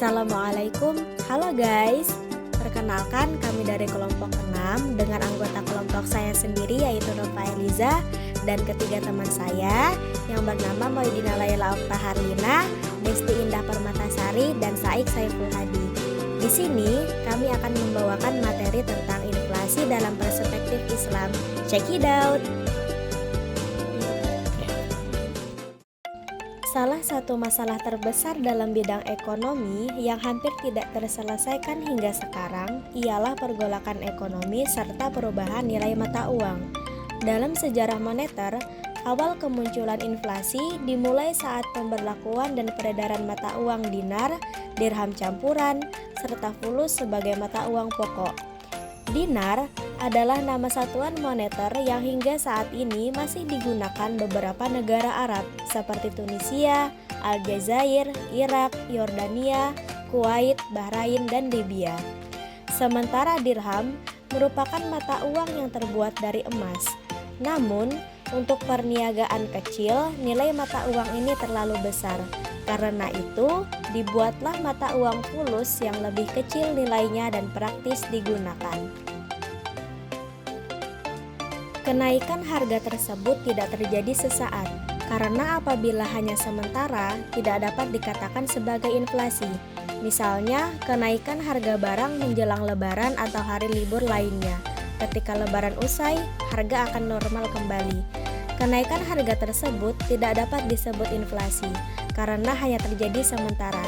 Assalamualaikum, halo guys. Perkenalkan, kami dari kelompok 6 dengan anggota kelompok saya sendiri yaitu Nova Eliza dan ketiga teman saya yang bernama Moidina Laila Oktaharlina, Desti Indah Permatasari, dan Saik Saiful Hadi. Di sini kami akan membawakan materi tentang inflasi dalam perspektif Islam. Check it out. Salah satu masalah terbesar dalam bidang ekonomi yang hampir tidak terselesaikan hingga sekarang ialah pergolakan ekonomi serta perubahan nilai mata uang. Dalam sejarah moneter, awal kemunculan inflasi dimulai saat pemberlakuan dan peredaran mata uang dinar, dirham campuran, serta fulus sebagai mata uang pokok. Dinar adalah nama satuan moneter yang hingga saat ini masih digunakan beberapa negara Arab seperti Tunisia, Aljazair, Irak, Yordania, Kuwait, Bahrain, dan Libya. Sementara dirham merupakan mata uang yang terbuat dari emas. Namun, untuk perniagaan kecil, nilai mata uang ini terlalu besar. Karena itu, dibuatlah mata uang fulus yang lebih kecil nilainya dan praktis digunakan. Kenaikan harga tersebut tidak terjadi sesaat, karena apabila hanya sementara, tidak dapat dikatakan sebagai inflasi. Misalnya, kenaikan harga barang menjelang lebaran atau hari libur lainnya. Ketika lebaran usai, harga akan normal kembali. Kenaikan harga tersebut tidak dapat disebut inflasi, karena hanya terjadi sementara.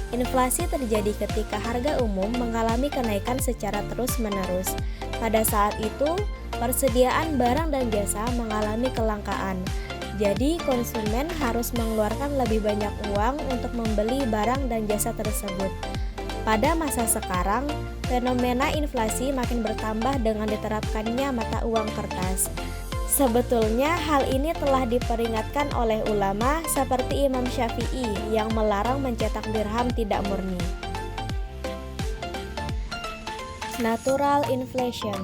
Inflasi terjadi ketika harga umum mengalami kenaikan secara terus-menerus. Pada saat itu, persediaan barang dan jasa mengalami kelangkaan. Jadi, konsumen harus mengeluarkan lebih banyak uang untuk membeli barang dan jasa tersebut. Pada masa sekarang, fenomena inflasi makin bertambah dengan diterapkannya mata uang kertas. Sebetulnya hal ini telah diperingatkan oleh ulama seperti Imam Syafi'i yang melarang mencetak dirham tidak murni. Natural inflation.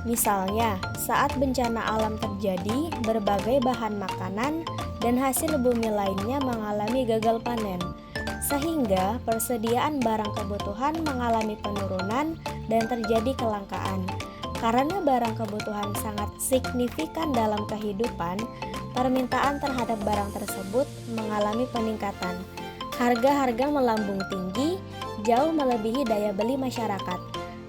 Misalnya, saat bencana alam terjadi, berbagai bahan makanan dan hasil bumi lainnya mengalami gagal panen, sehingga persediaan barang kebutuhan mengalami penurunan dan terjadi kelangkaan. Karena barang kebutuhan sangat signifikan dalam kehidupan, permintaan terhadap barang tersebut mengalami peningkatan. Harga-harga melambung tinggi, jauh melebihi daya beli masyarakat.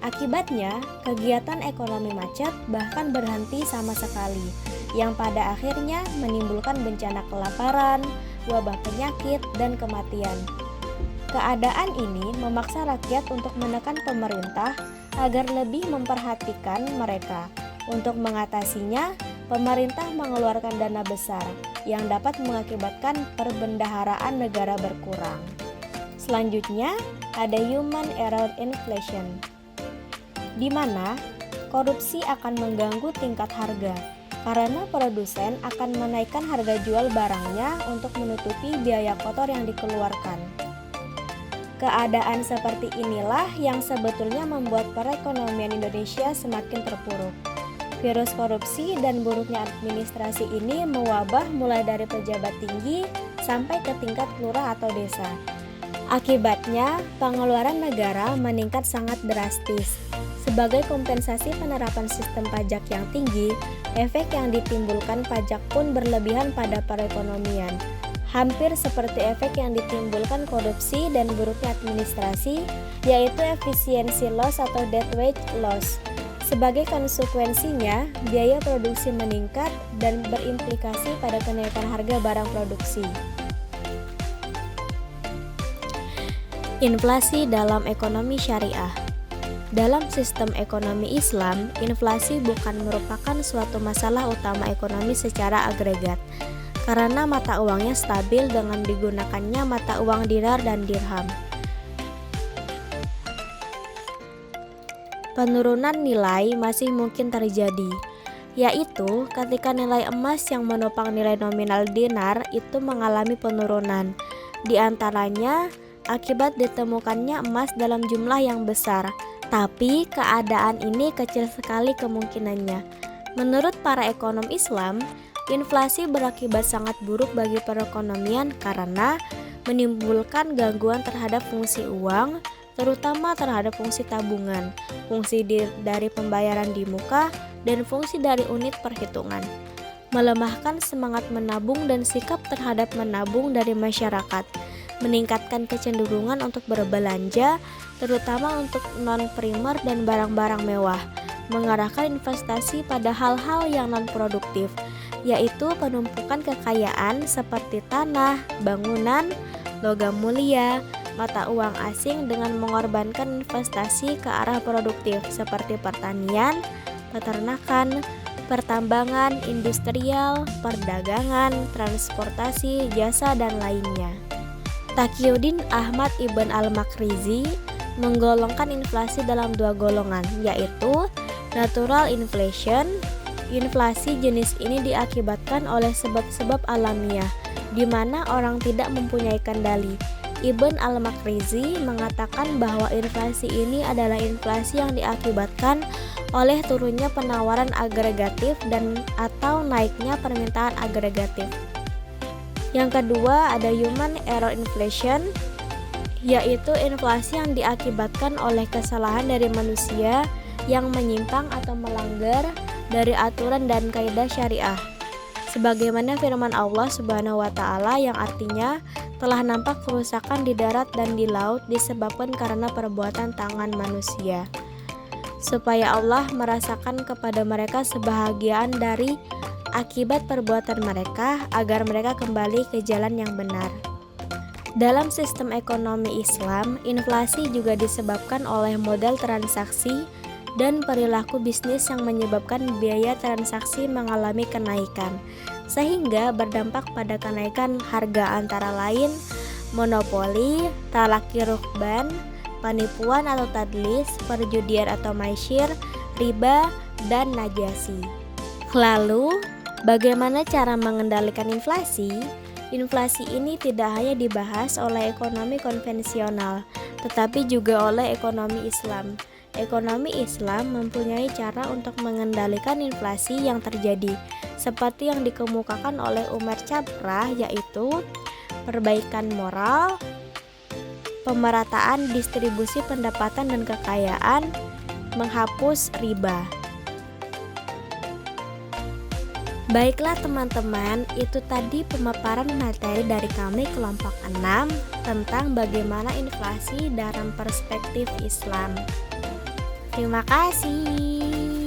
Akibatnya, kegiatan ekonomi macet bahkan berhenti sama sekali, yang pada akhirnya menimbulkan bencana kelaparan, wabah penyakit, dan kematian. Keadaan ini memaksa rakyat untuk menekan pemerintah agar lebih memperhatikan mereka. Untuk mengatasinya, pemerintah mengeluarkan dana besar yang dapat mengakibatkan perbendaharaan negara berkurang. Selanjutnya, ada human error inflation, di mana korupsi akan mengganggu tingkat harga karena produsen akan menaikkan harga jual barangnya untuk menutupi biaya kotor yang dikeluarkan. Keadaan seperti inilah yang sebetulnya membuat perekonomian Indonesia semakin terpuruk. Virus korupsi dan buruknya administrasi ini mewabah mulai dari pejabat tinggi sampai ke tingkat lurah atau desa. Akibatnya, pengeluaran negara meningkat sangat drastis. Sebagai kompensasi penerapan sistem pajak yang tinggi, efek yang ditimbulkan pajak pun berlebihan pada perekonomian. Hampir seperti efek yang ditimbulkan korupsi dan buruknya administrasi, yaitu efisiensi loss atau deadweight loss. Sebagai konsekuensinya, biaya produksi meningkat dan berimplikasi pada kenaikan harga barang produksi. Inflasi dalam ekonomi syariah. Dalam sistem ekonomi Islam, inflasi bukan merupakan suatu masalah utama ekonomi secara agregat, karena mata uangnya stabil dengan digunakannya mata uang dinar dan dirham. Penurunan nilai masih mungkin terjadi, yaitu ketika nilai emas yang menopang nilai nominal dinar itu mengalami penurunan, di antaranya akibat ditemukannya emas dalam jumlah yang besar, tapi keadaan ini kecil sekali kemungkinannya. Menurut para ekonom Islam, inflasi berakibat sangat buruk bagi perekonomian karena menimbulkan gangguan terhadap fungsi uang, terutama terhadap fungsi tabungan, fungsi dari pembayaran di muka, dan fungsi dari unit perhitungan. Melemahkan semangat menabung dan sikap terhadap menabung dari masyarakat, meningkatkan kecenderungan untuk berbelanja, terutama untuk non-primer dan barang-barang mewah, mengarahkan investasi pada hal-hal yang non-produktif, yaitu penumpukan kekayaan seperti tanah, bangunan, logam mulia, mata uang asing dengan mengorbankan investasi ke arah produktif seperti pertanian, peternakan, pertambangan, industrial, perdagangan, transportasi, jasa, dan lainnya. Taqiyuddin Ahmad Ibn al-Makrizi menggolongkan inflasi dalam dua golongan, yaitu natural inflation. Inflasi jenis ini diakibatkan oleh sebab-sebab alamiah, di mana orang tidak mempunyai kendali. Ibn al-Makrizi mengatakan bahwa inflasi ini adalah inflasi yang diakibatkan oleh turunnya penawaran agregatif dan atau naiknya permintaan agregatif. Yang kedua ada human error inflation, yaitu inflasi yang diakibatkan oleh kesalahan dari manusia yang menyimpang atau melanggar dari aturan dan kaidah syariah. Sebagaimana firman Allah Subhanahu wa taala yang artinya telah nampak kerusakan di darat dan di laut disebabkan karena perbuatan tangan manusia, supaya Allah merasakan kepada mereka sebahagian dari akibat perbuatan mereka agar mereka kembali ke jalan yang benar. Dalam sistem ekonomi Islam, inflasi juga disebabkan oleh model transaksi dan perilaku bisnis yang menyebabkan biaya transaksi mengalami kenaikan, sehingga berdampak pada kenaikan harga antara lain monopoli, talaki rukban, penipuan atau tadlis, perjudian atau maisir, riba, dan najasi. Lalu, bagaimana cara mengendalikan inflasi? Inflasi ini tidak hanya dibahas oleh ekonomi konvensional, tetapi juga oleh ekonomi Islam. Ekonomi Islam mempunyai cara untuk mengendalikan inflasi yang terjadi, seperti yang dikemukakan oleh Umar Chabrah, yaitu perbaikan moral, pemerataan distribusi pendapatan dan kekayaan, menghapus riba. Baiklah teman-teman, itu tadi pemaparan materi dari kami kelompok 6 tentang bagaimana inflasi dalam perspektif Islam. Terima kasih.